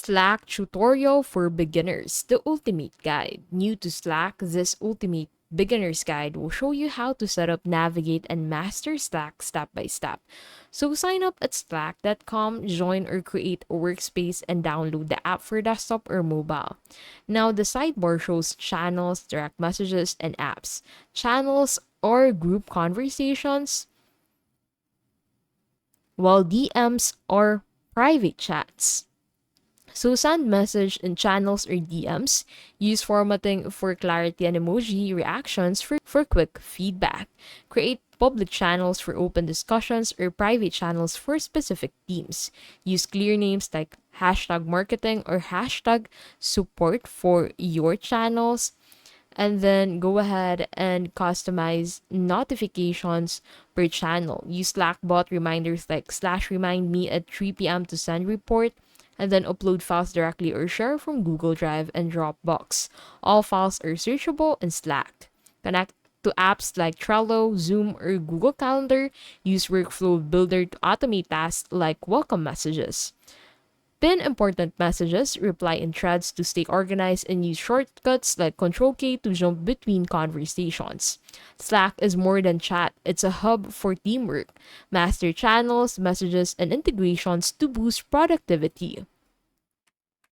Slack tutorial for beginners, the ultimate guide. New to Slack, this ultimate beginner's guide will show you how to set up, navigate, and master Slack step by step. So sign up at slack.com, join or create a workspace, and download the app for desktop or mobile. Now, the sidebar shows channels, direct messages, and apps. Channels or group conversations, while DMs are private chats. So send message in channels or DMs. Use formatting for clarity and emoji reactions for quick feedback. Create public channels for open discussions or private channels for specific themes. Use clear names like hashtag marketing or hashtag support for your channels. And then go ahead and customize notifications per channel. Use Slack bot reminders like slash remind me at 3 p.m. to send report, and then upload files directly or share from Google Drive and Dropbox. All files are searchable in Slack. Connect to apps like Trello, Zoom, or Google Calendar. Use Workflow Builder to automate tasks like welcome messages. Pin important messages, reply in threads to stay organized, and use shortcuts like Control K to jump between conversations. Slack is more than chat, it's a hub for teamwork. Master channels, messages, and integrations to boost productivity.